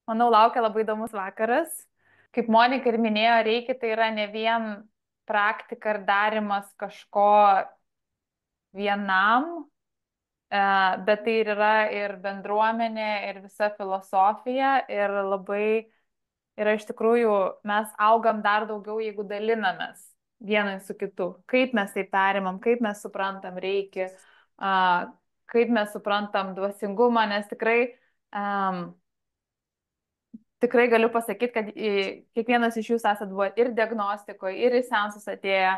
Manau, laukia labai įdomus vakaras. Kaip Monika ir minėjo, reikia tai yra ne vien praktika ir darimas kažko vienam, e, bet tai ir yra ir bendruomenė, ir visa filosofija. Ir labai yra iš tikrųjų, mes augam dar daugiau, jeigu dalinamės vienai su kitu. Kaip mes tai perimam, kaip mes suprantam reikia, kaip mes suprantam dvasingumą, nes tikrai galiu pasakyti, kad kiekvienas iš jūsų esat buvo ir diagnostikoje, ir į seansus atėję,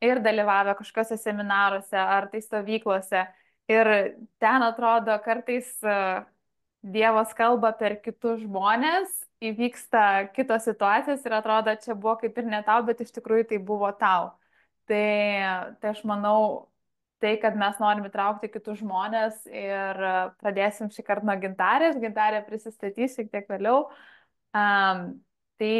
ir dalyvavę kažkokiuose seminaruose ar tai stovyklose. Ir ten atrodo kartais Dievas kalba per kitus žmonės, įvyksta kitos situacijos ir atrodo, čia buvo kaip ir ne tau, bet iš tikrųjų tai buvo tau. Tai aš manau, tai, kad mes norim įtraukti kitus žmonės ir pradėsim šį kartą nuo Gintarės. Gintarė prisistatys šiek tiek vėliau. Tai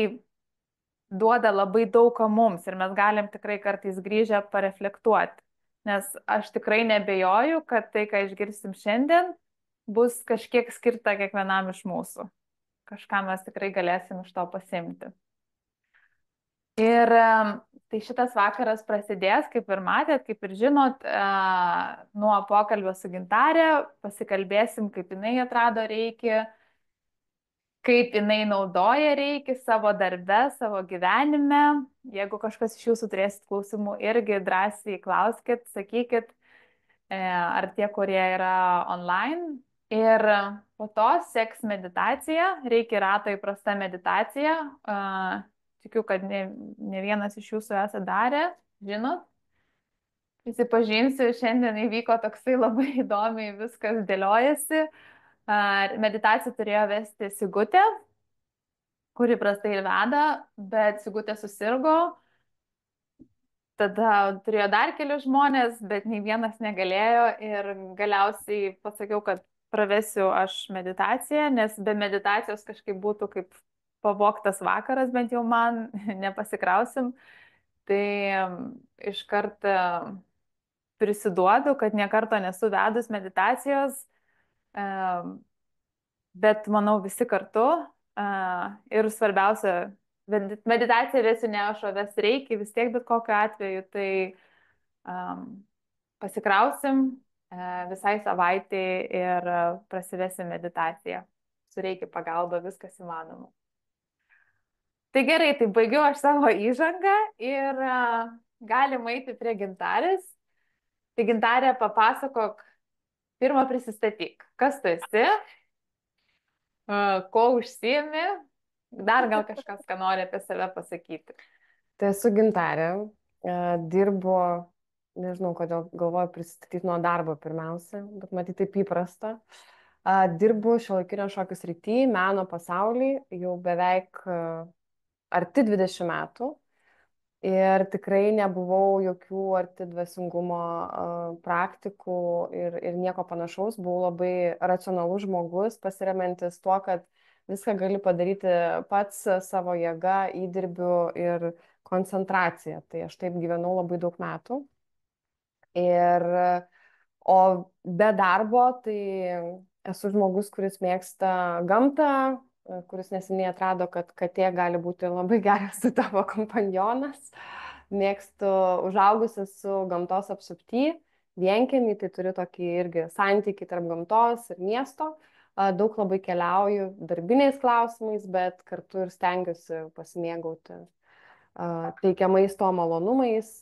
duoda labai daug ką mums ir mes galim tikrai kartais grįžę pareflektuoti. Nes aš tikrai nebejoju, kad tai, ką išgirsim šiandien, bus kažkiek skirta kiekvienam iš mūsų. Kažką mes tikrai galėsim iš to pasimti. Ir tai šitas vakaras prasidės, kaip ir matėt, kaip ir žinot, nuo pokalbio su Gintarė, pasikalbėsim, kaip jinai atrado reiki, kaip jinai naudoja reiki savo darbe, savo gyvenime. Jeigu kažkas iš jūsų turėsit klausimų, irgi drąsiai klauskit, sakykit, ar tie, kurie yra online. Ir po to seks meditacija, reikia rato įprasta meditacija. Tikiu, kad ne vienas iš jūsų esate darę, žinot. Prisipažinsiu, šiandien įvyko toksai labai įdomiai viskas dėliojasi. Meditaciją turėjo vesti Sigutė, kuri prastai ir veda, bet Sigutė susirgo. Tada turėjo dar keli žmonės, bet nei vienas negalėjo ir galiausiai pasakiau, kad pravesiu aš meditaciją, nes be meditacijos kažkaip būtų kaip pavogtas vakaras, bent jau man, nepasikrausim. Tai iškart prisiduodu, kad niekarto nesu vedus meditacijos, bet manau visi kartu. Ir svarbiausia, meditacija vėsiu ne aš, o ves reikia vis tiek, bet kokiu atveju, tai pasikrausim visai savaitė ir prasivesim meditaciją. Su reikia pagalba, viskas įmanoma. Tai gerai, tai baigiau aš savo įžangą ir galim eiti prie Gintarės. Tai Gintarė, papasakok, pirmą prisistatyk, kas tu esi, ko užsiimi, dar gal kažkas, ką nori apie save pasakyti. Tai esu Gintarė, dirbu, nežinau, kodėl galvoju pristatyti nuo darbo pirmiausia, bet matyt taip įprasta. Dirbu šiuolaikinio šokio srity, meno pasaulį jau beveik arti 20 metų ir tikrai nebuvau jokių arti dvasingumo praktikų ir nieko panašaus. Buvau labai racionalus žmogus, pasiremiantis tuo, kad viską gali padaryti pats savo jėga, įdirbiu ir koncentracija. Tai aš taip gyvenau labai daug metų. O be darbo, tai esu žmogus, kuris mėgsta gamtą, kuris neseniai atrado, kad katė gali būti labai geras su tavo kompanionas. Mėgstu užaugusi su gamtos apsupty, vienkiemį, tai turiu tokį irgi santykį tarp gamtos ir miesto. Daug labai keliauju darbiniais klausimais, bet kartu ir stengiuosi pasimėgauti teikiamais to malonumais,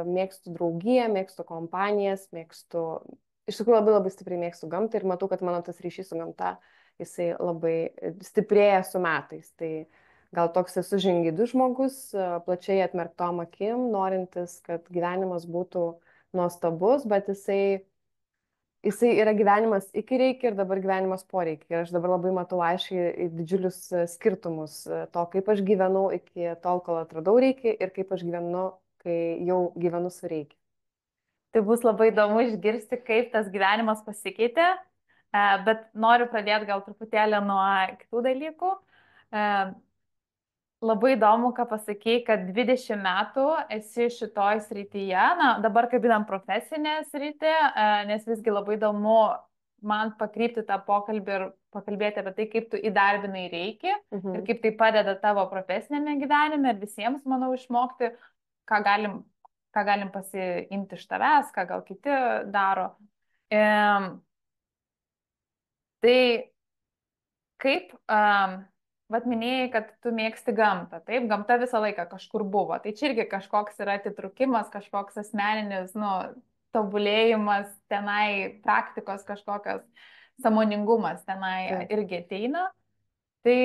mėgstu draugiją, mėgstu kompanijas, iš tikrųjų labai labai stipriai mėgstu gamtą ir matau, kad mano tas ryšys su gamta, jisai labai stiprėja su metais. Tai gal toks esu žingeidus žmogus, plačiai atmerktom akim, norintis, kad gyvenimas būtų nuostabus, bet jisai yra gyvenimas iki reikia ir dabar gyvenimas poreikia. Ir aš dabar labai matau aiškiai didžiulius skirtumus to, kaip aš gyvenau iki tol, kol atradau reikia ir kaip aš gyvenu, kai jau gyvenu su reikia. Tai bus labai įdomu išgirsti, kaip tas gyvenimas pasikeitė, bet noriu pradėti gal truputėlį nuo kitų dalykų. Labai įdomu, ką pasakei, kad 20 metų esi šitoj srityje, na dabar kabinam profesinę sritį, nes visgi labai įdomu man pakrypti tą pokalbį ir pakalbėti apie tai, kaip tu įdarbinai reikia ir Mhm. kaip tai padeda tavo profesinėme gyvenime ir visiems, manau, išmokti, ką galim, ką galim pasiimti iš tavęs, ką gal kiti daro. Tai kaip, vat minėjai, kad tu mėgsti gamtą, taip, gamta visą laiką kažkur buvo, tai čia irgi kažkoks yra atitrukimas, kažkoks asmeninis, nu, tobulėjimas tenai, praktikos kažkokios, sąmoningumas tenai Taip. irgi ateina. Tai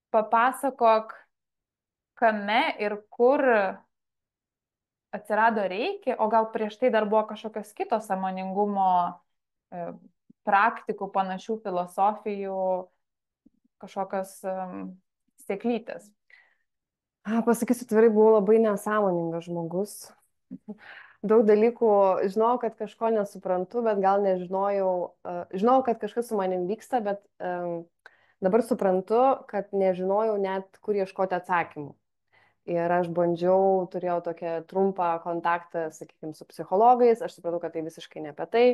papasakok, kame ir kur atsirado reikia, o gal prieš tai dar buvo kažkokios kitos sąmoningumo e, praktikų, panašių filosofijų, kažkokios sėklytės. Pasakysiu, tvirtai, buvau labai nesąmoningas žmogus. Daug dalykų žinojau, kad kažko nesuprantu, bet gal nežinojau, žinojau, kad kažkas su manim vyksta, bet dabar suprantu, kad nežinojau net, kur ieškoti atsakymų. Ir aš bandžiau, turėjau tokią trumpą kontaktą, sakykime, su psichologais, aš supratau, kad tai visiškai ne apie tai,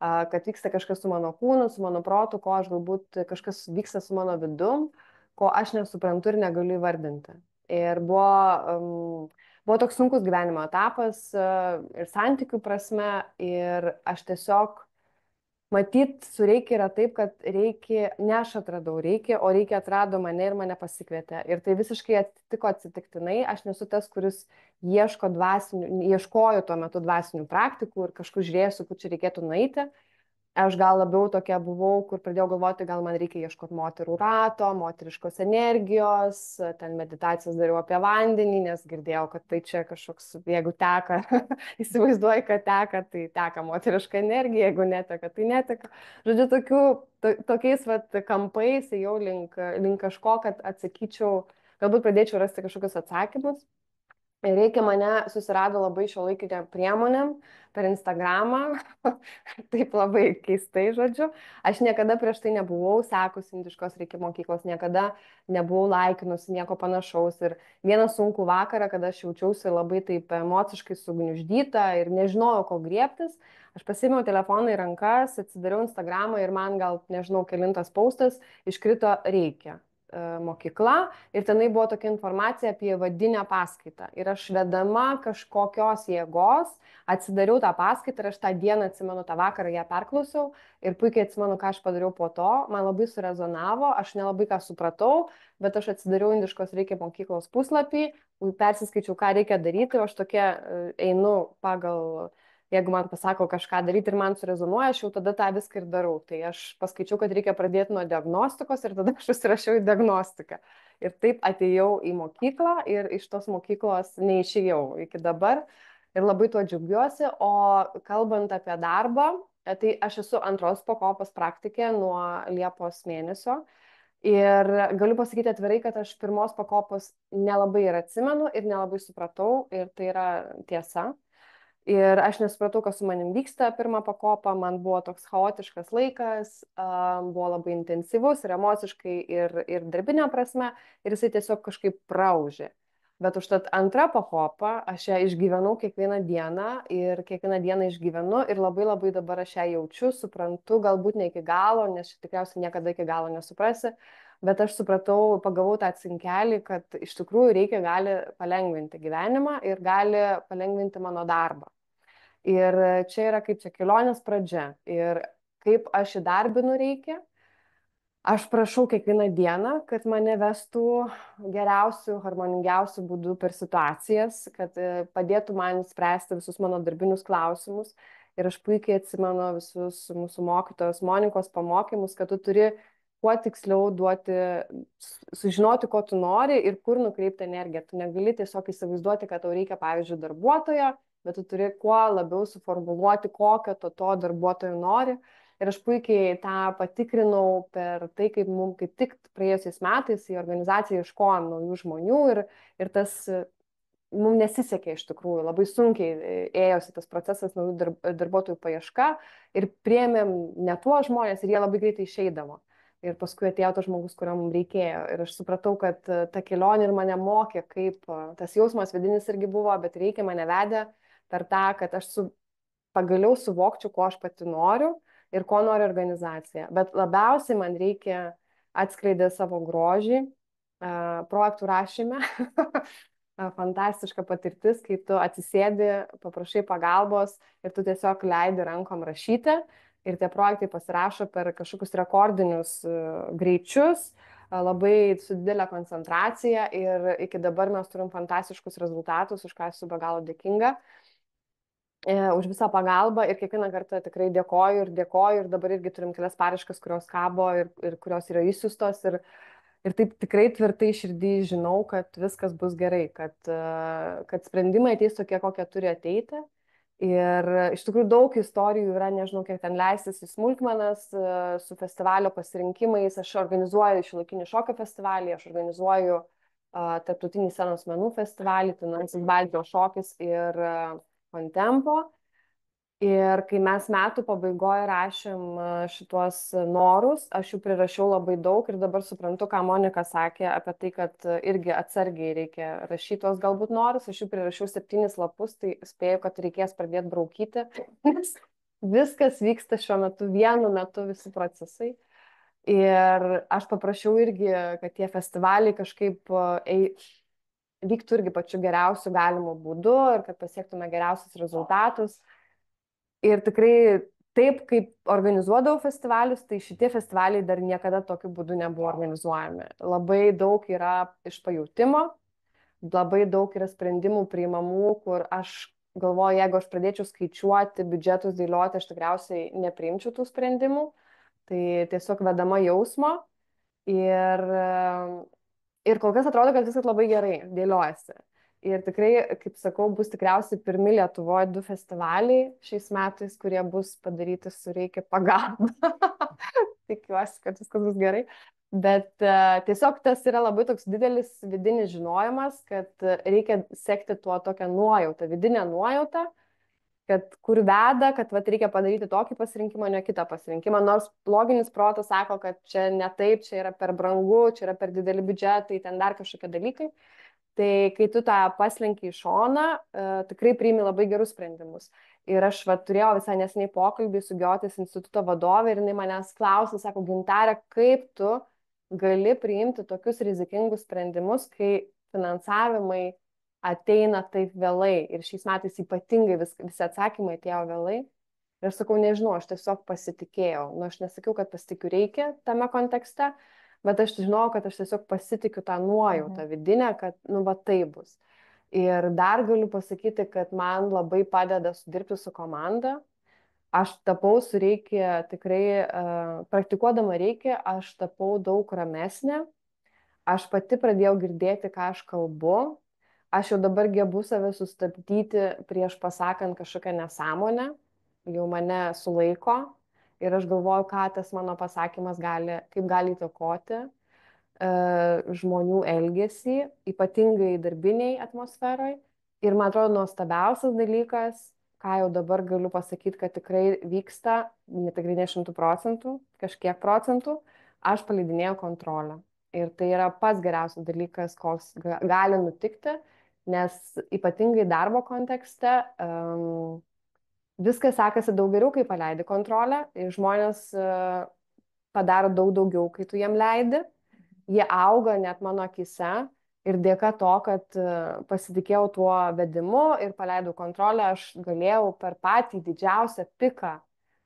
kad vyksta kažkas su mano kūnu, su mano protu, ko aš galbūt kažkas vyksta su mano vidum, ko aš nesuprantu ir negaliu įvardinti. Ir buvo toks sunkus gyvenimo etapas ir santykių prasme, ir aš tiesiog matyt, su Reikia yra taip, kad Reikia, ne aš atradau Reikia, o Reikia atrado mane ir mane pasikvietė. Ir tai visiškai atsitiko atsitiktinai. Aš nesu tas, kuris ieškojo tuo metu dvasinių praktikų ir kažkur žiūrėsiu, kur čia reikėtų nueiti. Aš gal labiau tokia buvau, kur pradėjau galvoti, gal man reikia ieškoti moterų rato, moteriškos energijos, ten meditacijas dariau apie vandenį, nes girdėjau, kad tai čia kažkoks, jeigu teka, įsivaizduoju, kad tai teka moteriška energija, jeigu neteka, tai neteka. Žodžiu, tokiais vat, kampais jau link kažko, kad atsakyčiau, galbūt pradėčiau rasti kažkokius atsakymus. Ir Reikia mane susirado labai šiuolaikinę priemonę per Instagramą, taip labai keistai, žodžiu. Aš niekada prieš tai nebuvau sekusi indiškos Reikia mokyklos, niekada nebuvau laikinusi nieko panašaus. Ir vieną sunkų vakarą, kada aš jaučiausi labai taip emociškai sugniuždyta ir nežinojau, ko griebtis, aš pasėmiau telefoną į rankas, atsidariau Instagramą ir man gal, nežinau, kelintas paustas iškrito Reikia mokykla ir tenai buvo tokia informacija apie vadinę paskaitą. Ir aš vedama kažkokios jėgos atsidariau tą paskaitą ir aš tą dieną atsimenu, tą vakarą ją perklausiau ir puikiai atsimenu, ką aš padariau po to. Man labai surezonavo, aš nelabai ką supratau, bet aš atsidariau indiškos Reikia mokyklos puslapį, persiskaičiau, ką reikia daryti, o aš tokia einu pagal jeigu man pasako kažką daryti ir man surezonuoja, aš jau tada tą viską ir darau. Tai aš paskaičiau, kad reikia pradėti nuo diagnostikos ir tada aš užsirašiau į diagnostiką. Ir taip atėjau į mokyklą ir iš tos mokyklos neišėjau iki dabar. Ir labai tuo džiaugiuosi. O kalbant apie darbą, tai aš esu antros pakopos praktikė nuo Liepos mėnesio. Ir galiu pasakyti atvirai, kad aš pirmos pakopos nelabai ir atsimenu ir nelabai supratau. Ir tai yra tiesa. Ir aš nesupratau, kas su manim vyksta pirmą pakopą, man buvo toks chaotiškas laikas, buvo labai intensyvus ir emociškai, ir darbinė prasme, ir jisai tiesiog kažkaip praužė. Bet užtat antrą pakopą aš ją išgyvenau kiekvieną dieną ir kiekvieną dieną išgyvenu ir labai labai dabar aš ją jaučiu, suprantu, galbūt ne iki galo, nes tikriausiai niekada iki galo nesuprasi, bet aš supratau, pagavau tą cinkelį, kad iš tikrųjų Reikia gali palengvinti gyvenimą ir gali palengvinti mano darbą. Ir čia yra kaip čia kelionės pradžia. Ir kaip aš įdarbinu Reikia, aš prašau kiekvieną dieną, kad mane vestų geriausių, harmoningiausių būdų per situacijas, kad padėtų man spręsti visus mano darbinius klausimus. Ir aš puikiai atsimenu visus mūsų mokytojos Monikos pamokymus, kad tu turi kuo tiksliau duoti, sužinoti, ko tu nori ir kur nukreipti energiją. Tu negali tiesiog įsivaizduoti, kad tau reikia, pavyzdžiui, darbuotojo, bet tu turi kuo labiau suformuluoti, kokio to darbuotojo nori. Ir aš puikiai tą patikrinau per tai, kaip mums kaip tik praėjusiais metais į organizaciją ieškojom naujų žmonių ir tas mums nesisekė iš tikrųjų, labai sunkiai ėjosi tas procesas naujų darbuotojų paieška ir priėmėm ne tuos žmonės ir jie labai greitai išeidavo. Ir paskui atėjo tas žmogus, kurio mums reikėjo. Ir aš supratau, kad ta kelionė ir mane mokė, kaip tas jausmas vidinis irgi buvo, bet Reikia mane vedė per tą, kad aš pagaliau suvokčiau, ko aš pati noriu ir ko nori organizacija. Bet labiausiai man reikia atskleidė savo grožį projektų rašyme. Fantastiška patirtis, kai tu atsisėdi, paprašai pagalbos ir tu tiesiog leidi rankom rašyti ir tie projektai pasirašo per kažkokius rekordinius greičius, labai su didelė koncentracija ir iki dabar mes turim fantastiškus rezultatus, už ką esu be galo dėkinga. Už visą pagalbą ir kiekvieną kartą tikrai dėkoju ir dabar irgi turim kelias paraiškas, kurios kabo ir kurios yra įsiustos ir taip tikrai tvirtai širdį žinau, kad viskas bus gerai, kad sprendimai ateis tokie, kokie turi ateiti. Ir iš tikrųjų daug istorijų yra, nežinau, kiek ten leistis į smulkmenas su festivalio pasirinkimais. Aš organizuoju Šiuolaikinį šokio festivalį, aš organizuoju Tarptautinį scenos menų festivalį, Finansis Baltijos šokis ir Kontempo. Ir kai mes metų pabaigoje rašėm šituos norus, aš jų prirašiau labai daug ir dabar suprantu, ką Monika sakė apie tai, kad irgi atsargiai reikia rašyti tuos galbūt norus. Aš jų prirašiau 7 lapus, tai spėju, kad reikės pradėti braukyti, nes viskas vyksta šiuo metu, vienu metu visi procesai. Ir aš paprašiau irgi, kad tie festivaliai kažkaip vyktų irgi pačiu geriausiu galimu būdu ir kad pasiektume geriausius rezultatus. Ir tikrai taip, kaip organizuodavau festivalius, tai šitie festivaliai dar niekada tokiu būdu nebuvo organizuojami. Labai daug yra iš pajautimo, labai daug yra sprendimų priimamų, kur aš galvoju, jeigu aš pradėčiau skaičiuoti, biudžetus dėlioti, aš tikriausiai nepriimčiau tų sprendimų. Tai tiesiog vedama jausmo. Ir kol kas atrodo, kad viskas labai gerai dėliojasi. Ir tikrai, kaip sakau, bus tikriausiai pirmi Lietuvoje 2 festivaliai šiais metais, kurie bus padaryti su Reikia pagalba. Tikiuosi, kad viskas bus gerai. Bet tiesiog tas yra labai toks didelis vidinis žinojimas, kad reikia sekti tuo tokią nuojautą, vidinę nuojautą, kad kur veda, kad vat, reikia padaryti tokį pasirinkimą, ne kitą pasirinkimą. Nors loginis protas sako, kad čia ne taip, čia yra per brangu, čia yra per dideli biudžetai, ten dar kažkokie dalykai. Tai kai tu tą paslenki į šoną, tikrai priimi labai gerus sprendimus. Ir aš turėjau visai neseniai pokalbį su Giotės instituto vadovė ir jinai manęs klausė, sako, Gintarė, kaip tu gali priimti tokius rizikingus sprendimus, kai finansavimai ateina taip vėlai. Ir šiais metais ypatingai visi atsakymai atėjo vėlai. Ir aš sakau, nežinau, aš tiesiog pasitikėjau. Nu, aš nesakiau, kad pasitikiu reikia tame kontekste, bet aš žinau, kad aš tiesiog pasitikiu tą nuojautą vidinę, kad, nu, va, tai bus. Ir dar galiu pasakyti, kad man labai padeda sudirbti su komanda. Aš tapau su Reikia, tikrai praktikuodama Reikia, aš tapau daug ramesnė. Aš pati pradėjau girdėti, ką aš kalbu. Aš jau dabar gebu save sustabdyti prieš pasakant kažkokią nesąmonę. Jau mane sulaiko. Ir aš galvoju, ką tas mano pasakymas gali, kaip gali įtakoti žmonių elgesį, ypatingai darbiniai atmosferoj. Ir man atrodo, nuostabiausias dalykas, ką jau dabar galiu pasakyti, kad tikrai vyksta, ne tikrai ne 100%, kažkiek procentų, aš paleidinėjau kontrolę. Ir tai yra pats geriausias dalykas, koks gali nutikti, nes ypatingai darbo kontekste viskas sekasi daug geriau, kai paleidi kontrolę ir žmonės padaro daug daugiau, kai tu jiem leidi. Jie auga net mano akise ir dėka to, kad pasitikėjau tuo vedimu ir paleidau kontrolę, aš galėjau per patį didžiausią piką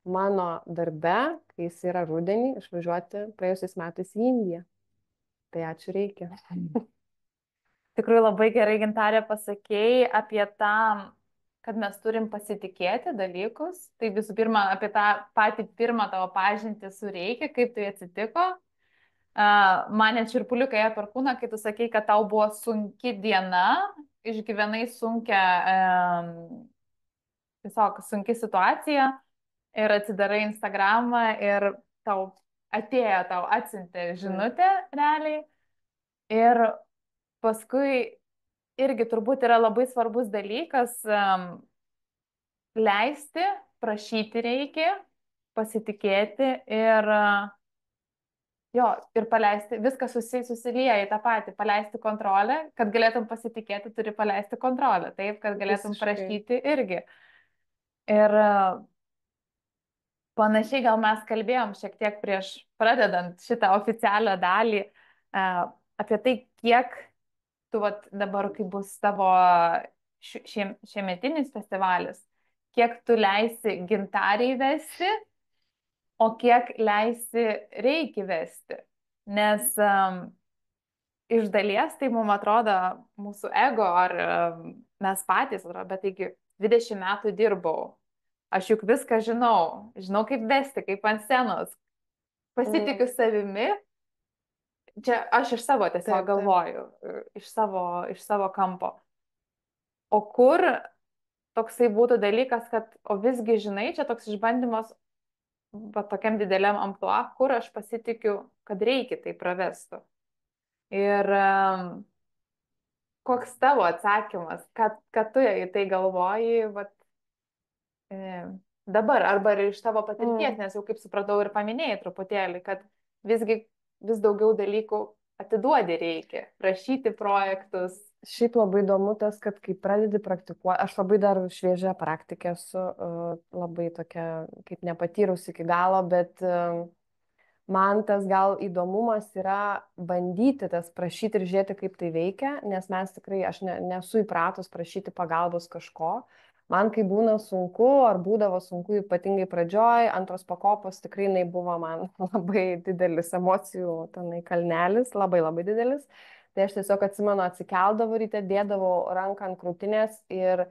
mano darbe, kai jis yra rudenį, išvažiuoti praėjusiais metais į Indiją. Tai ačiū Reikia. Tikrai labai gerai, Gintarė, pasakėjai apie tą, kad mes turim pasitikėti dalykus. Tai visų pirma, apie tą patį pirmą tavo pažintį su Reikia, kaip tai atsitiko. Man net šiurpuliukai ėjo per kūną, kai tu sakei, kad tau buvo sunki diena, išgyvenai sunkia, tiesiog sunki situacija ir atsidarai Instagramą ir tau atsiuntė žinutę realiai. Ir paskui irgi turbūt yra labai svarbus dalykas leisti, prašyti Reikia, pasitikėti ir paleisti, viskas susilieja į tą patį, paleisti kontrolę, kad galėtum pasitikėti, turi paleisti kontrolę, taip, kad galėtum prašyti irgi. Ir Panašiai gal mes kalbėjom šiek tiek prieš pradedant šitą oficialią dalį apie tai, kiek tu vat, dabar, kai bus tavo šiemetinis festivalis, kiek tu leisi gintariai vesti, o kiek leisi reiki vesti. Nes iš dalies tai mums atrodo mūsų ego ar mes patys, bet taigi 20 metų dirbau. Aš juk viską žinau. Žinau, kaip vesti, kaip ant scenos. Pasitikiu savimi. Čia aš iš savo tiesiog galvoju, iš savo kampo. O kur toksai būtų dalykas, kad, o visgi žinai, čia toks išbandymas, bet tokiam dideliam amplua, kur aš pasitikiu, kad reikia tai pravestų. Ir koks tavo atsakymas, kad tu į tai galvoji, vat, dabar, arba ir iš tavo patirties, nes jau kaip supratau ir paminėjai truputėlį, kad visgi vis daugiau dalykų atiduodi reikia, rašyti projektus. Šiaip labai įdomu tas, kad kai pradedi praktikuoti, aš labai dar šviežia praktikė esu, labai tokia kaip nepatyrus iki galo, bet man tas gal įdomumas yra bandyti tas prašyti ir žiūrėti, kaip tai veikia, nes mes tikrai, aš nesu įpratus prašyti pagalbos kažko. Man, kai būna sunku, ar būdavo sunku ypatingai pradžioj, antros pakopos tikrai buvo man labai didelis emocijų tenai kalnelis, labai labai didelis. Tai aš tiesiog atsimenu, atsikeldavau ryte, dėdavau ranką ant krūtinės ir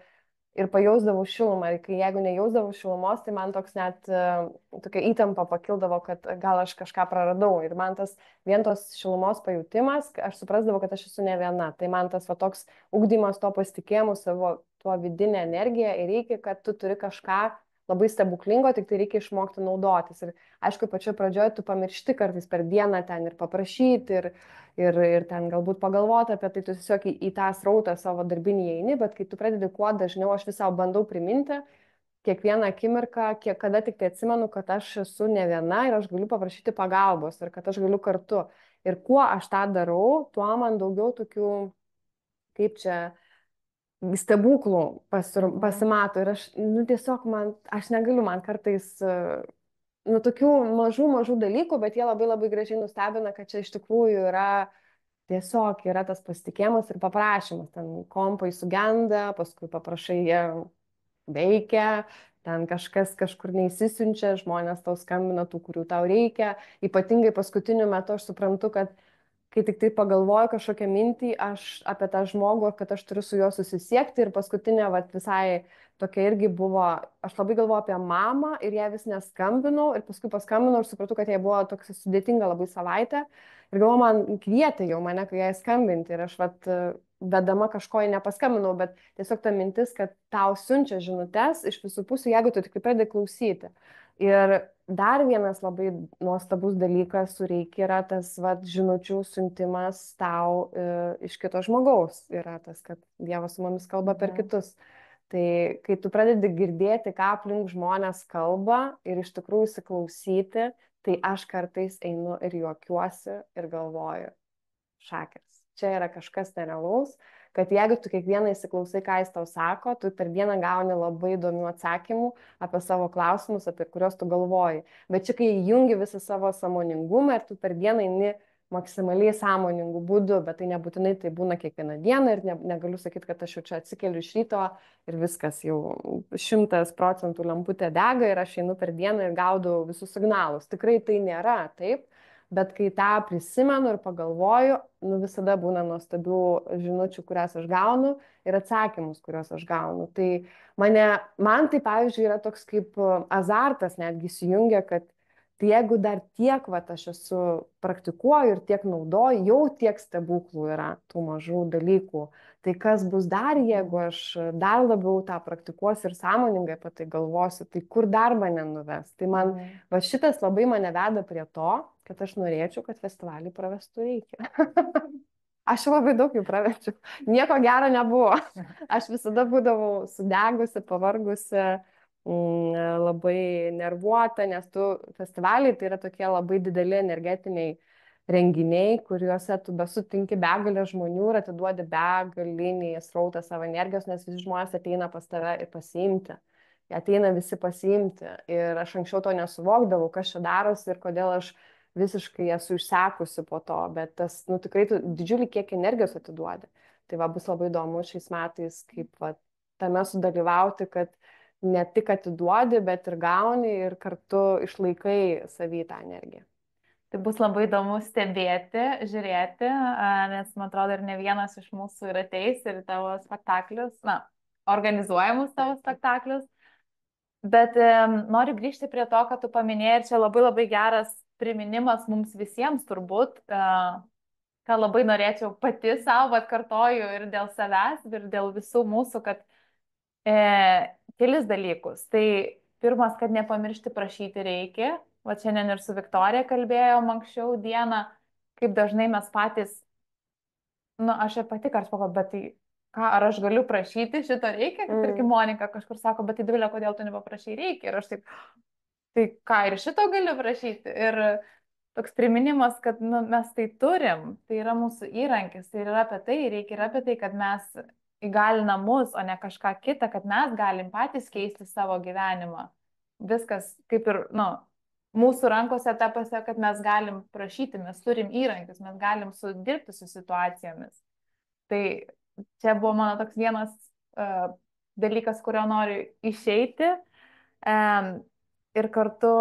pajausdavau šilumą. Ir kai jeigu nejausdavau šilumos, tai man toks net tokia įtampa pakildavo, kad gal aš kažką praradau. Ir man tas vien tos šilumos pajutimas, aš suprasdavau, kad aš esu ne viena. Tai man tas va toks ugdymas to pasitikėjimu savo tuo vidinę energiją ir reikia, kad tu turi kažką labai stebuklingo, tik tai reikia išmokti naudotis. Ir aišku, pačioje pradžioje tu pamiršti kartais per dieną ten ir paprašyti, ir ten galbūt pagalvoti apie tai, tu tiesiog į tą srautą savo darbinį eini, bet kai tu pradedi kuo dažniau, aš visą bandau priminti, kiekvieną akimirką, kada tik tai atsimenu, kad aš esu ne viena ir aš galiu paprašyti pagalbos ir kad aš galiu kartu. Ir kuo aš tą darau, tuo man daugiau tokių, kaip čia, stebuklų pasimato ir aš, tiesiog aš negaliu, man kartais, tokių mažų dalykų, bet jie labai labai gražiai nustebina, kad čia iš tikrųjų tiesiog yra tas pasitikėjimas ir paprašymas. Ten kompai sugenda, paskui paprašai, jie veikia, ten kažkas kažkur neįsisiunčia, žmonės tau skambina tų, kurių tau reikia. Ypatingai paskutiniu metu aš suprantu, kad kai tik tai pagalvoju kažkokią mintį apie tą žmogų, kad aš turiu su juo susisiekti ir paskutinė visai tokia irgi buvo, aš labai galvoju apie mamą ir ją vis neskambinau ir paskui paskambinau ir supratau, kad jai buvo toks sudėtinga labai savaitė ir galvoju, man kvietė jau mane, kai jai skambinti ir aš vedama kažko jai nepaskambinau, bet tiesiog ta mintis, kad tau siunčia žinutes iš visų pusių, jeigu tu tik pradedi klausyti. Ir dar vienas labai nuostabus dalykas su Reiki yra tas žinučių siuntimas tau iš kito žmogaus. Yra tas, kad Dievas su mumis kalba per kitus. Tai kai tu pradedi girdėti, ką aplink žmonės kalba ir iš tikrųjų įsiklausyti, tai aš kartais einu ir juokiuosi ir galvoju, šakės. Čia yra kažkas nerealaus, kad jeigu tu kiekvieną įsiklausai, ką jis tau sako, tu per dieną gauni labai įdomių atsakymų apie savo klausimus, apie kuriuos tu galvoji. Bet čia, kai jungi visą savo sąmoningumą ir tu per dieną eini maksimaliai sąmoningų būdų, bet tai nebūtinai tai būna kiekvieną dieną ir negaliu sakyti, kad aš jau čia atsikeliu iš ryto ir viskas jau 100% lemputė dega ir aš einu per dieną ir gaudau visus signalus. Tikrai tai nėra taip. Bet kai tą prisimenu ir pagalvoju, visada būna nuostabių žinučių, kurias aš gaunu ir atsakymus, kuriuos aš gaunu. Tai man tai, pavyzdžiui, yra toks kaip azartas netgi įsijungia, kad tai jeigu dar tiek aš esu praktikuoju ir tiek naudoju, jau tiek stebuklų yra tų mažų dalykų. Tai kas bus dar, jeigu aš dar labiau tą praktikuosiu ir sąmoningai apie tai galvosiu, tai kur dar mane nuves. Tai man šitas labai mane veda prie to, kad aš norėčiau, kad festivalį pravestų Reiki. Aš labai daug jų praverčiau. Nieko gero nebuvo. Aš visada būdavau sudegusi, pavargusi, labai nervuota, nes festivaliai tai yra tokie labai dideli energetiniai renginiai, kuriuose tu besutinki begalę žmonių ir atiduodi begalinį srautą savo energijos, nes visi žmonės ateina pas tave ir pasiimti. ateina visi pasiimti. Ir aš anksčiau to nesuvokdavau, kas čia darosi ir kodėl aš visiškai esu išsekusi po to, bet tas, nu, tikrai tu didžiulį kiekį energijos atiduodi. Tai va bus labai įdomu šiais metais, kaip va, tame sudalyvauti, kad ne tik atiduodi, bet ir gauni ir kartu išlaikai savy tą energiją. Tai bus labai įdomu stebėti, žiūrėti, nes man atrodo ir ne vienas iš mūsų ir ateis ir tavo spektaklius, na, organizuojamus tavo spektaklius. Bet noriu grįžti prie to, kad tu paminėjai ir čia labai labai geras priminimas mums visiems turbūt, ką labai norėčiau pati savo atkartoju ir dėl savęs, ir dėl visų mūsų, kad kelis dalykus. Tai pirmas, kad nepamiršti prašyti reikia. Va šiandien ir su Viktorija kalbėjom anksčiau dieną, kaip dažnai mes patys, nu, aš ir pati kartu sakau, bet tai ką, ar aš galiu prašyti šito reikia, kad, tarkim, Monika kažkur sako, bet tai Dovilė, kodėl tu nepaprašai reikia. Ir aš taip, tai ką, ir šito galiu prašyti. Ir toks priminimas, kad nu, mes tai turim, tai yra mūsų įrankis, tai yra apie tai, reikia ir apie tai, kad mes įgalina mus, o ne kažką kitą, kad mes galim patys keisti savo gyvenimą. Viskas kaip ir, nu, mūsų rankose ta pasė, kad mes galim prašyti, mes turim įrankius, mes galim sudirbti su situacijomis. Tai čia buvo mano toks vienas dalykas, kurio noriu išeiti. Ir kartu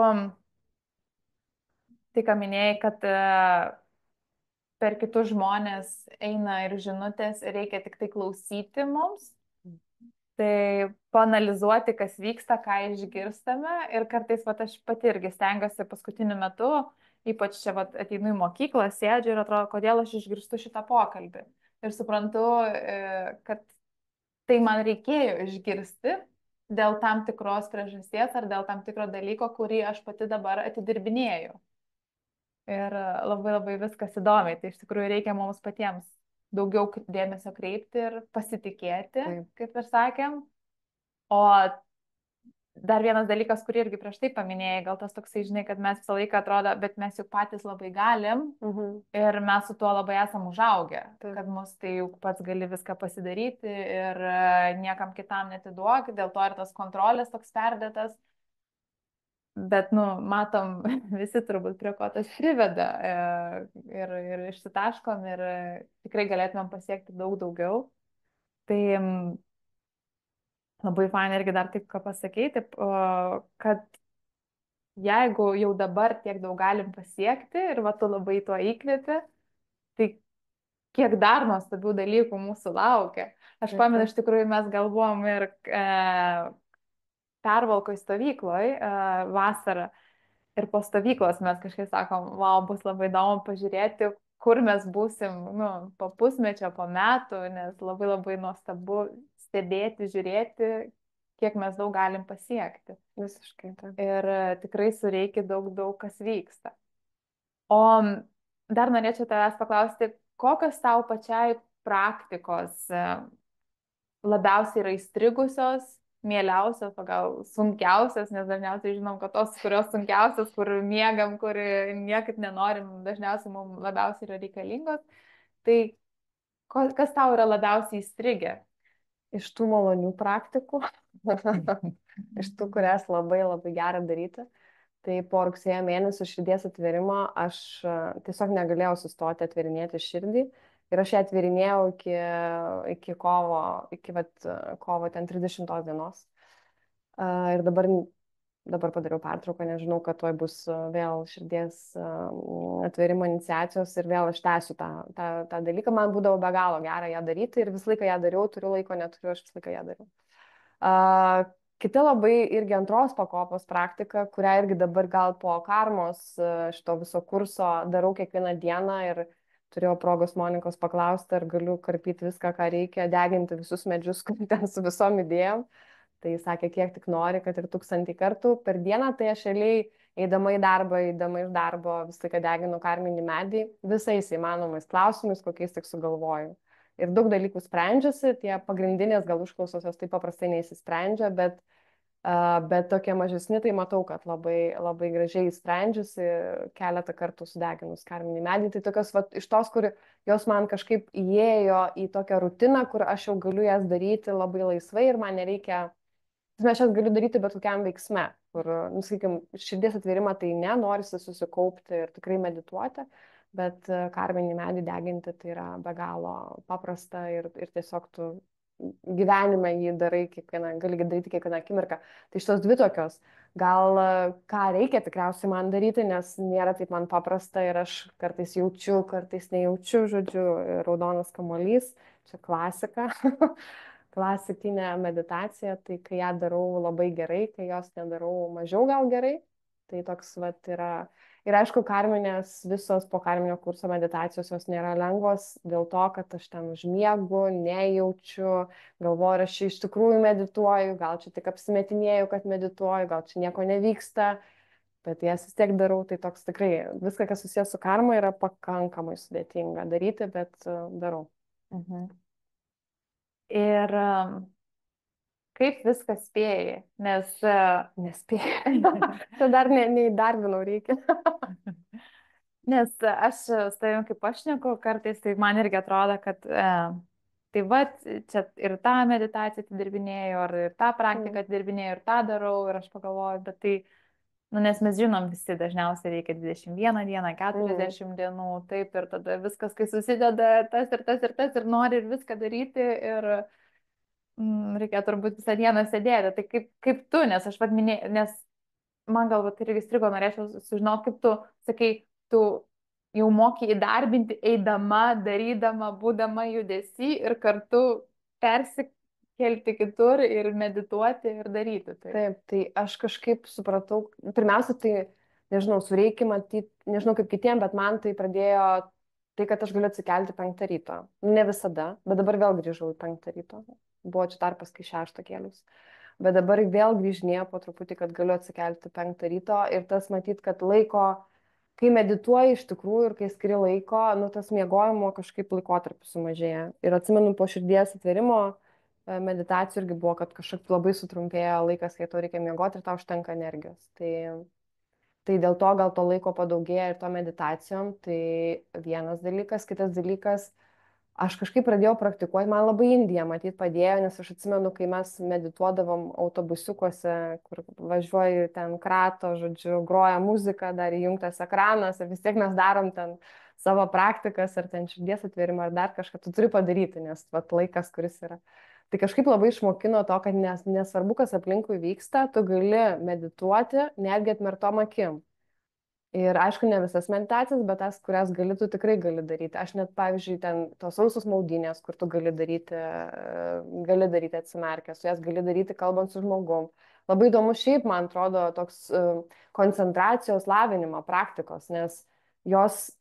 tai, ką minėjai, kad per kitus žmonės eina ir žinutės, reikia tik tai klausyti mums. Tai paanalizuoti, kas vyksta, ką išgirstame. Ir kartais, va, aš pati irgi stengiuosi paskutiniu metu, ypač čia, va, ateinu į mokyklą, sėdžiu ir atrodo, kodėl aš išgirstu šitą pokalbį. Ir suprantu, kad tai man reikėjo išgirsti dėl tam tikros priežasties ar dėl tam tikro dalyko, kurį aš pati dabar atidirbinėjau. Ir labai labai viskas įdomiai. Tai iš tikrųjų reikia mums patiems daugiau dėmesio kreipti ir pasitikėti, kaip ir sakėm. O dar vienas dalykas, kurį irgi prieš tai paminėjai, gal tas toksai, žinai, kad mes visą laiką atrodo, bet mes juk patys labai galim ir mes su tuo labai esam užaugę, kad mus tai juk pats gali viską pasidaryti ir niekam kitam netiduok, dėl to ir tas kontrolės toks perdėtas. Bet, nu, matom visi turbūt, prie ko tas priveda ir išsitaškom ir tikrai galėtumėm pasiekti daug daugiau. Tai labai fainai irgi dar taip, ką pasakyti, kad jeigu jau dabar tiek daug galim pasiekti ir va tu labai tuo įkvėpi, tai kiek dar nuostabių dalykų mūsų laukia. Aš pamenu, iš tikrųjų mes galvom ir Pervalkoj stovykloj vasarą. Ir po stovyklos mes kažkaip sakom, wow, bus labai įdomu pažiūrėti, kur mes būsim, nu, po pusmečio, po metų, nes labai labai nuostabu stebėti, žiūrėti, kiek mes daug galim pasiekti. Visiškai. Tai. Ir tikrai sureikia daug kas vyksta. O dar norėčiau tavęs paklausti, kokios tau pačiai praktikos labiausiai yra įstrigusios, mieliausios, o gal sunkiausias, nes dažniausiai žinom, kad tos, kurios sunkiausios, kur miegam, kur niekaip nenorim, dažniausiai mums labiausiai yra reikalingos. Tai kas tau yra labiausiai įstrigę? Iš tų malonių praktikų, iš tų, kurias labai labai gera daryti. Tai po rugsėjo mėnesio širdies atvėrimo aš tiesiog negalėjau sustoti atvėrinėti širdį. Ir aš ją atvėrinėjau iki kovo, kovo ten 30 dienos. Ir dabar padariau pertrauką, nežinau, kad tuoj bus vėl širdies atvėrimo iniciacijos ir vėl aš tęsiu tą dalyką. Man būdavo be galo gera ją daryti ir visą laiką ją dariau, turiu laiko, neturiu, aš visą laiką ją dariau. Kita labai irgi antros pakopos praktika, kurią irgi dabar gal po karmos šito viso kurso darau kiekvieną dieną ir turėjau progos Monikos paklausti, ar galiu karpyti viską, ką reikia, deginti visus medžius, kur ten su visom idėjom. Tai jis sakė, kiek tik nori, kad ir 1000 kartų per dieną, tai aš realiai eidama į darbą, eidama iš darbo, visą laiką deginu karminį medį, visais įmanomais klausimais, kokiais tik sugalvoju. Ir daug dalykų sprendžiasi, tie pagrindinės gal užklausos jos taip paprastai neįsisprendžia, bet tokie mažesni, tai matau, kad labai, labai gražiai sprendžiasi, keletą kartų sudeginus karminį medį. Tai tokios, va, iš tos, kur jos man kažkaip įėjo į tokią rutiną, kur aš jau galiu jas daryti labai laisvai ir man nereikia Aš jas galiu daryti bet kokiam veiksme, kur, sakykim, širdies atvėrimą tai ne, norisi susikaupti ir tikrai medituoti, bet karminį medį deginti tai yra be galo paprasta ir tiesiog tu gyvenime jį darai kiekvieną, gali daryti kiekvieną akimirką. Tai šitos dvi tokios, gal ką reikia tikriausiai man daryti, nes nėra taip man paprasta ir aš kartais jaučiu, kartais nejaučiu, žodžiu, raudonas kamuolys, čia klasika. Klasikinė meditacija, tai kai ją darau labai gerai, kai jos nedarau mažiau gal gerai, tai toks vat yra. Ir aišku, karminės visos po karminio kurso meditacijos jos nėra lengvos dėl to, kad aš ten užmiegu, nejaučiu, galvoju, ar aš čia iš tikrųjų medituoju, gal čia tik apsimetinėjau, kad medituoju, gal čia nieko nevyksta, bet jas vis tiek darau, tai toks tikrai viską, kas susijęs su karma, yra pakankamai sudėtinga daryti, bet darau. Mhm. Ir kaip viską spėjai, nes... Nespėjau. Tai dar neįdarbinau, reikia. Nes aš su tavim kaip pašneku kartais, tai man irgi atrodo, kad tai va, čia ir tą meditaciją atidirbinėjau, ir tą praktiką atidirbinėjau, ir tą darau, ir aš pagalvoju, bet tai, nu, nes mes žinom visi, dažniausiai reikia 21 dieną, 40 dienų, taip, ir tada viskas, kai susideda tas ir tas ir tas, ir nori ir viską daryti, ir reikia turbūt visą dieną sėdėti. Tai kaip tu, nes aš vad minėjau, nes man galbūt irgi strigo, norėčiau sužinoti, kaip tu sakai, tu jau moki įdarbinti, eidama, darydama, būdama judesi ir kartu persikelti kitur ir medituoti ir daryti. Tai. Taip, tai aš kažkaip supratau, pirmiausia, tai, nežinau, sureikia matyti, nežinau kaip kitiem, bet man tai pradėjo tai, kad aš galiu atsikelti 5 ryto. Ne visada, bet dabar vėl grįžau į 5 ryto. Buvo čia tarpas, kai 6 kėlius. Bet dabar vėl grįžinėjau po truputį, kad galiu atsikelti 5 ryto ir tas matyt, kad laiko, kai medituoji iš tikrųjų ir kai skiri laiko, nu tas miegojimo kažkaip laikotarpis sumažėja. Ir atsimenu po širdies atvėrimo meditacijų irgi buvo, kad kažkaip labai sutrumpėjo laikas, kai tau reikia miegoti ir tau užtenka energijos. Tai dėl to gal to laiko padaugėja ir to meditacijom. Tai vienas dalykas. Kitas dalykas, aš kažkaip pradėjau praktikuoti, man labai Indija matyt padėjo, nes aš atsimenu, kai mes medituodavom autobusiukuose, kur važiuoju ten krato, žodžiu, groja muzika, dar įjungtas ekranas ir vis tiek mes darom ten savo praktikas ar ten širdies atvėrimą ar dar kažką, tu turi padaryti, nes vat laikas, kuris yra. Tai kažkaip labai išmokino to, kad nesvarbu, kas aplinkui vyksta, tu gali medituoti netgi atmertom akim. Ir aišku, ne visas meditacijas, bet tas, kurias gali, tu tikrai gali daryti. Aš net, pavyzdžiui, ten tos sausus maudynės, kur tu gali daryti atsimerkęs, su jas gali daryti kalbant su žmogum. Labai įdomu šiaip, man atrodo, toks koncentracijos lavinimo praktikos, nes jos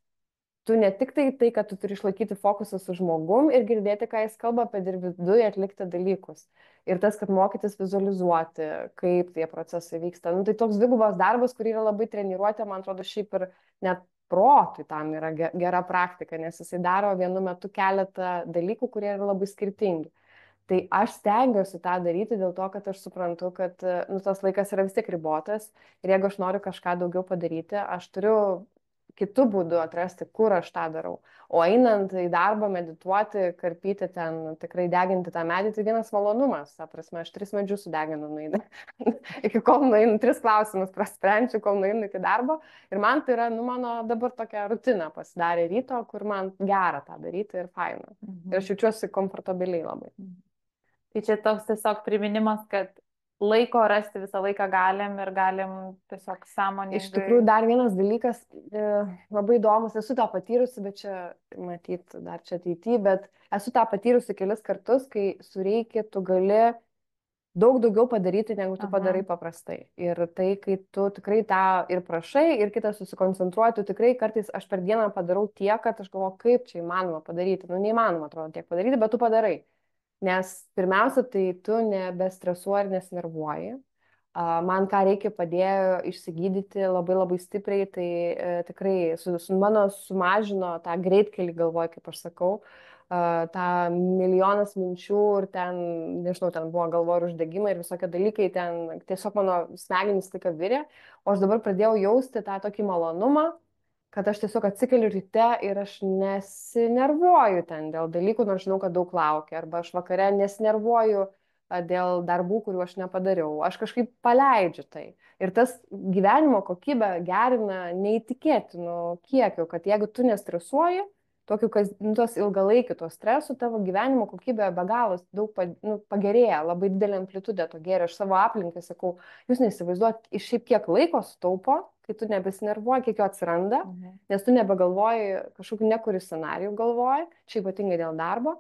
tu ne tik tai, kad tu turi išlaikyti fokusą su žmogum ir girdėti, ką jis kalba, bet ir viduje atlikti dalykus. Ir tas, kad mokytis vizualizuoti, kaip tie procesai vyksta. Nu, tai toks dvigubas darbas, kur yra labai treniruotė, man atrodo, šiaip ir net protui tam yra gera praktika, nes jisai daro vienu metu keletą dalykų, kurie yra labai skirtingi. Tai aš stengiuosi tą daryti dėl to, kad aš suprantu, kad nu, tas laikas yra vis tiek ribotas ir jeigu aš noriu kažką daugiau padaryti, aš turiu kitų būdų atrasti, kur aš tą darau. O einant į darbą, medituoti, karpyti ten, tikrai deginti tą medį, tai vienas malonumas. Ta prasme, aš 3 medžius sudeginu nueinu. Iki kol nueinu, 3 klausimus prasprendžiu, kol nueinu iki darbo. Ir man tai yra, nu, mano dabar tokia rutina pasidarė ryto, kur man gera tą daryti ir faina. Ir aš jaučiuosi komfortabiliai labai. Tai čia toks tiesiog priminimas, kad laiko rasti visą laiką galim ir galim tiesiog sąmoningai. Iš tikrųjų, dar vienas dalykas, labai įdomus, esu tą patyrusi, bet čia, matyt, dar čia ateityje, bet esu tą patyrusi kelis kartus, kai sureikia, tu gali daug daugiau padaryti, negu tu padarai paprastai. Ir tai, kai tu tikrai tą ir prašai, ir kitas susikoncentruoji, tu tikrai kartais aš per dieną padarau tiek, kad aš galvoju, kaip čia įmanoma padaryti. Nu, neįmanoma, atrodo, tiek padaryti, bet tu padarai. Nes pirmiausia, tai tu nebestresuoji ir nesinervuoji. Man ką reikia padėjo išsigydyti labai labai stipriai, tai tikrai mano sumažino tą greitkelį galvoj, kaip aš sakau, tą milijonas minčių ir ten, nežinau, ten buvo galvoj uždegimai ir visokie dalykai, ten tiesiog mano smegenys tik virė, o aš dabar pradėjau jausti tą tokį malonumą, kad aš tiesiog atsikeliu ryte ir aš nesinervuoju ten dėl dalykų, nors žinau, kad daug laukia, arba aš vakare nesinervuoju dėl darbų, kuriuo aš nepadariau. Aš kažkaip paleidžiu tai. Ir tas gyvenimo kokybę gerina neįtikėtinu kiekiu, kad jeigu tu nestresuoji, tokiu, tos ilgalaikiu to stresu, tavo gyvenimo kokybė be galo daug pagerėja, labai didelė amplitudė to gėrio. Aš savo aplinkai sakau, jūs neįsivaizduot, iš šiaip kiek laiko sutaupo, kai tu nebesinervuoji, kiek jo atsiranda, nes tu nebegalvoji, kažkokiu nekuri scenarijų galvoji, čia ypatingai dėl darbo.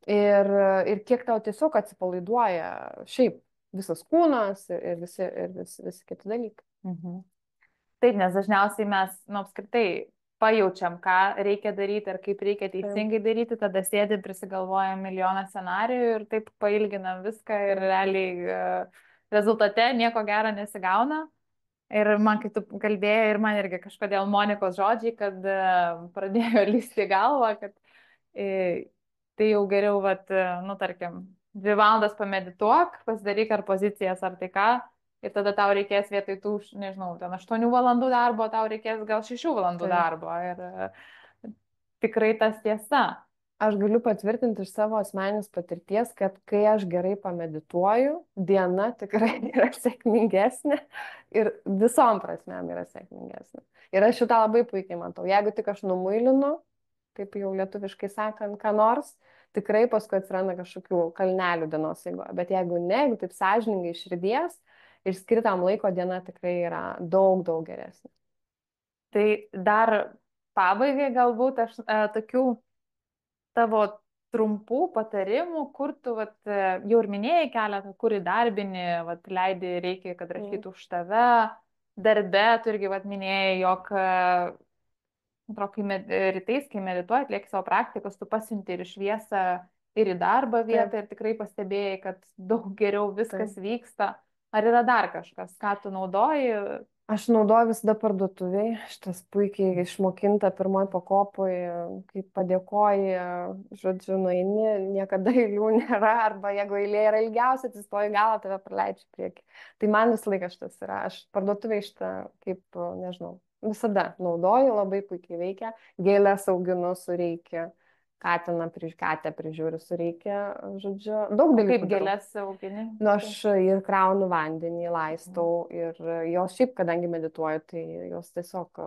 Ir kiek tau tiesiog atsipalaiduoja šiaip visas kūnas visi kiti dalykai. Taip, nes dažniausiai mes, apskritai pajaučiam, ką reikia daryti ir kaip reikia teisingai daryti, tada sėdėm, prisigalvojam milijoną scenarijų ir taip pailginam viską ir realiai rezultate nieko gero nesigauna. Ir man, kai tu kalbėjai, ir man irgi kažkodėl Monikos žodžiai, kad pradėjo lysti galvą, kad tai jau geriau, tarkim, 2 valandas pamedituok, pasidaryk ar pozicijas, ar tai ką, ir tada tau reikės vietoj tų, nežinau, ten 8 valandų darbo, tau reikės gal 6 valandų darbo. Ir tikrai tas tiesa. Aš galiu patvirtinti iš savo asmeninės patirties, kad kai aš gerai pamedituoju, diena tikrai yra sėkmingesnė ir visom prasmėm yra sėkmingesnė. Ir aš šitą labai puikiai matau. Jeigu tik aš numuilinu, kaip jau lietuviškai sakant, ką nors, tikrai paskui atsiranda kažkokių kalnelių dienos eigoje. Bet jeigu ne, jeigu taip sąžiningai iš širdies ir skirtam laiko, diena tikrai yra daug, daug geresnė. Tai dar pabaigai galbūt aš tokių tavo trumpų patarimų, kur tu jau ir minėjai keletą, kur įdarbini, leidi reikia, kad rašytų už tave, darbe tu irgi minėjai, jog rytais, kai medituoji, atlieki savo praktikas, tu pasiunti ir šviesą, ir į darbo vietą, ir tikrai pastebėjai, kad daug geriau viskas vyksta. Ar yra dar kažkas, ką tu naudoji? Aš naudoju visada parduotuviai, šitas puikiai išmokinta pirmoji pakopoje, kaip padėkoji, žodžiu, nueini, niekada eilių nėra, arba jeigu eilė yra ilgiausia, tai stoji galą, tave praleidžia prieki. Tai man visą laiką šitas yra, aš parduotuviai šitą, kaip, nežinau, visada naudoju, labai puikiai veikia, gėlės auginu su reikia. Katę prižiūri su reikia, žodžiu, daug dalykų. Kaip gėlės augini? Nu, aš ir kraunu vandenį, laistau ir jos šiaip, kadangi medituoju, tai jos tiesiog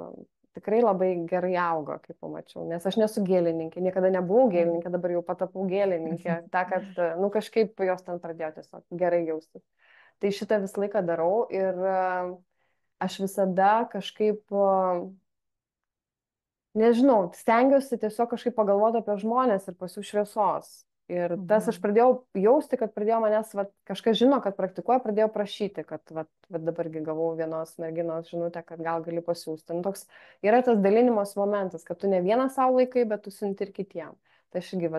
tikrai labai gerai auga, kaip pamačiau, nes aš nesu gėlininkė, niekada nebuvau gėlininkė, dabar jau patapau gėlininkė, ta, kad, kažkaip jos ten pradėjo tiesiog gerai jaustis. Tai šitą visą laiką darau ir aš visada kažkaip nežinau, stengiuosi tiesiog kažkaip pagalvoti apie žmonės ir pas jų šviesos. Ir tas aš pradėjau jausti, kad pradėjo manęs, kažkas žino, kad praktikuoja, pradėjo prašyti, kad dabargi gavau vienos merginos žinutę, kad gal gali pasiūsti. Nu, toks yra tas dalinimos momentas, kad tu ne vieną savo laikai, bet tu siunti ir kitiem. Tai aš irgi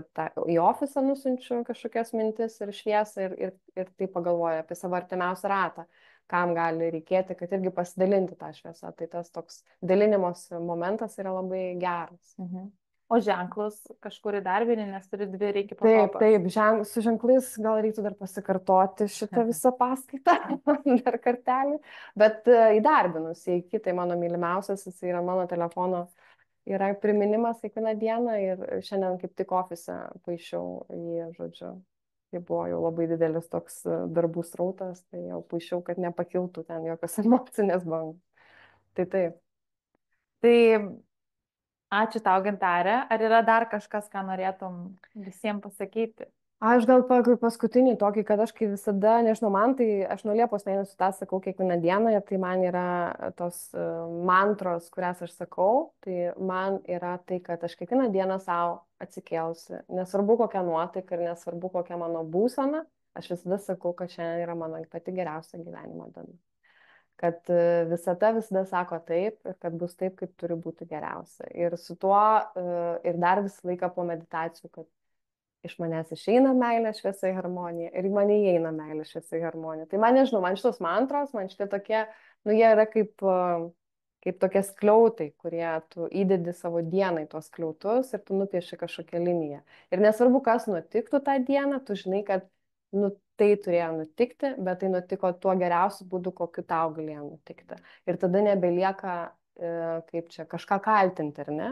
į ofisą nusinčiu kažkokias mintis ir šviesą ir tai pagalvoju apie savo artimiausią ratą, kam gali reikėti, kad irgi pasidalinti tą šviesą. Tai tas toks dalinimos momentas yra labai geras. O ženklus kažkur įdarbini, nes turi 2 reikia pakopas. Taip, su ženklais gal reiktų dar pasikartoti šitą visą paskaitą, dar kartelį, bet įdarbinus į kitai mano mylimiausias, jis yra mano telefono, yra priminimas kiekvieną dieną ir šiandien kaip tik ofise paišiau jį, žodžiu, tai buvo jau labai didelis toks darbų srautas, tai jau paišiau, kad nepakiltų ten jokios emocinės bangos. Tai taip. Tai ačiū tau, Gintarė. Ar yra dar kažkas, ką norėtum visiems pasakyti? Aš gal paskutinį tokį, kad aš kai visada, nežinau, man tai, aš nuo Liepos mėnesio tą sakau kiekvieną dieną, tai man yra tos mantros, kurias aš sakau, tai man yra tai, kad aš kiekvieną dieną savo atsikėlusi, nesvarbu kokia nuotaika ir nesvarbu kokia mano būsena, aš visada sakau, kad šiandien yra mano pati geriausia gyvenimo diena. Kad visata visada sako taip ir kad bus taip, kaip turi būti geriausia. Ir su tuo, ir dar visą laiką po meditacijų, kad iš manęs išeina meilė, šviesa, harmonija ir į mane įeina meilė, šviesa, harmonija. Tai man nežinau, man šitos mantros, man šitie tokie, jie yra kaip tokie skliautai, kurie tu įdedi savo dienai tuos skliautus ir tu nupieši kažkokią liniją. Ir nesvarbu, kas nutiktų tą dieną, tu žinai, kad tai turėjo nutikti, bet tai nutiko tuo geriausiu būdu, kokiu tau galėjo nutikti. Ir tada nebelieka, kaip čia, kažką kaltinti, ar ne?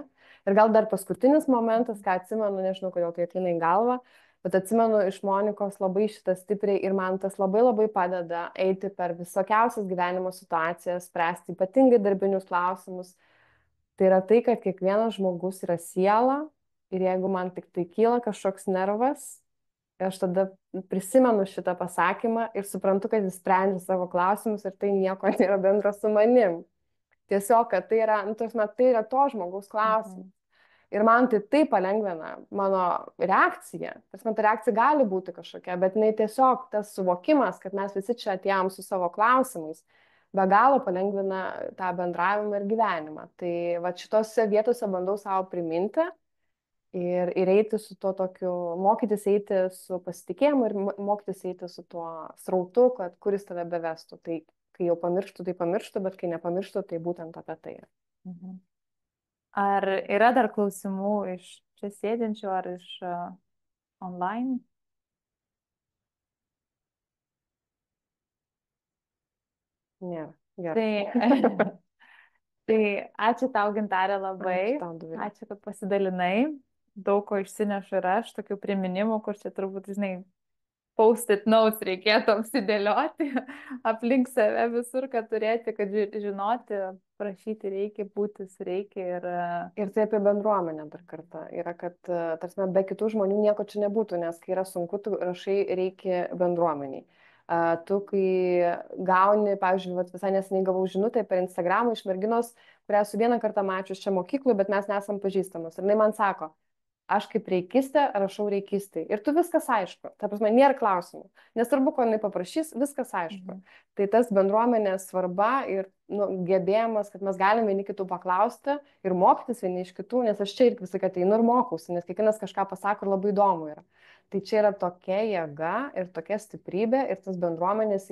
Ir gal dar paskutinis momentas, ką atsimenu, nežinau, kodėl tai ateina į galvą, Bet atsimenu iš Monikos labai šitas stipriai ir man tas labai labai padeda eiti per visokiausias gyvenimo situacijas, spręsti ypatingai darbinius klausimus. Tai yra tai, kad kiekvienas žmogus yra siela ir jeigu man tik tai kyla kažkoks nervas, aš tada prisimenu šitą pasakymą ir suprantu, kad jis sprendžia savo klausimus ir tai nieko nėra bendro su manim. Tiesiog, kad tai yra, nu, tai yra to žmogaus klausimas. Ir man tai taip palengvina mano reakciją. Ta reakcija gali būti kažkokia, bet jinai tiesiog tas suvokimas, kad mes visi čia atėjom su savo klausimais, be galo palengvina tą bendravimą ir gyvenimą. Tai va šitose vietose bandau savo priminti ir eiti su tuo tokiu, mokytis eiti su pasitikėjimu ir mokytis eiti su tuo srautu, kad kuris tave bevestų. Tai kai jau pamirštu, tai pamirštu, bet kai nepamirštu, tai būtent apie tai. Mhm. Ar yra dar klausimų iš čia sėdinčių ar iš online? Nėra. Gerai. Tai ačiū tau, Gintarė, labai. Ačiū, kad pasidalinai. Daug ko išsinešu ir aš, tokių priminimų, kur čia turbūt, žinai, post-it notes reikėtų apsidėlioti aplink save visur, kad turėti, kad žinoti, prašyti reikia, būtis reikia. Ir tai apie bendruomenę dar kartą. Yra, kad, tarsi, be kitų žmonių nieko čia nebūtų, nes kai yra sunku, tu rašai reikia bendruomeniai. Tu, kai gauni, pavyzdžiui, visai neseniai gavau žinutę per Instagramą iš merginos, kurią esu vieną kartą mačius čia mokyklų, bet mes nesam pažįstamos. Ir jinai man sako, aš kaip reikistė rašau reikistai. Ir tu viskas aišku. Ta prasme, nėra klausimų. Nesvarbu, ko jinai paprašys, viskas aišku. Tai tas bendruomenės svarba ir gebėjimas, kad mes galime vieni kitų paklausti ir mokytis vieni iš kitų, nes aš čia irgi visą laiką ateinu ir mokausi, nes kiekvienas kažką pasako ir labai įdomu yra. Tai čia yra tokia jėga ir tokia stiprybė ir tas bendruomenės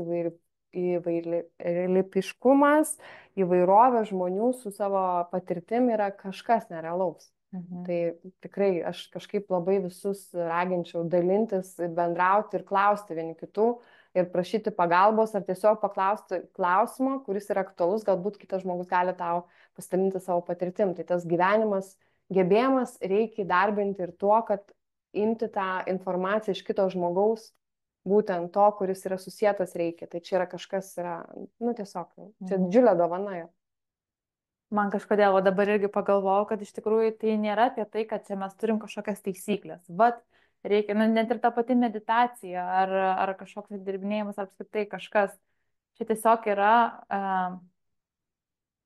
įvairialypiškumas, įvairovė žmonių su savo patirtim yra kažkas nerealaus. Tai tikrai aš kažkaip labai visus raginčiau dalintis, bendrauti ir klausti vieni kitų ir prašyti pagalbos ar tiesiog paklausti klausimo, kuris yra aktualus, galbūt kitas žmogus gali tau pasidalinti savo patirtim. Tai tas gyvenimas, gebėjimas reikia įdarbinti ir tuo, kad imti tą informaciją iš kito žmogaus, būtent to, kuris yra susietas reikia. Tai čia yra kažkas, tiesiog, čia didžiulė dovana. Man kažkodėl dabar irgi pagalvojau, kad iš tikrųjų tai nėra apie tai, kad čia mes turim kažkokias taisyklės. Vat reikia, net ir ta pati meditacija ar kažkoks dirbinėjimas, ar apskritai kažkas. Čia tiesiog yra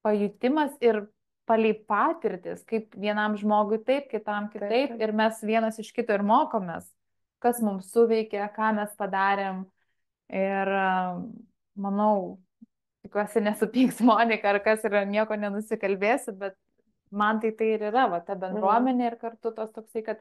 pajutimas ir palei patirtis, kaip vienam žmogui taip, kitam kitaip. Ir mes vienas iš kito ir mokomės, kas mums suveikė, ką mes padarėm. Ir manau, tikiuosi nesupyks Monika, ar kas yra, nieko nenusikalbėsiu, bet man tai ir yra, va, ta bendruomenė ir kartu tos toksai, kad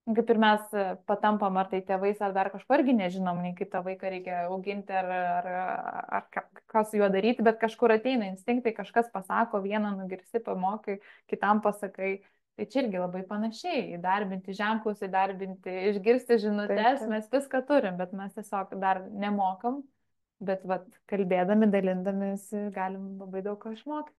kaip ir mes patampam ar tai tėvais, ar dar kažko irgi nežinom, nei kaip tą vaiką reikia auginti, ar ką su juo daryti, bet kažkur ateina instinktai, kažkas pasako, vieną nugirsti, pamokai, kitam pasakai. Tai čia irgi labai panašiai, įdarbinti ženklus, įdarbinti, išgirsti žinutes, mes viską turim, bet mes tiesiog dar nemokam. Bet vat, kalbėdami, dalindamės, galim labai daug ko išmokti.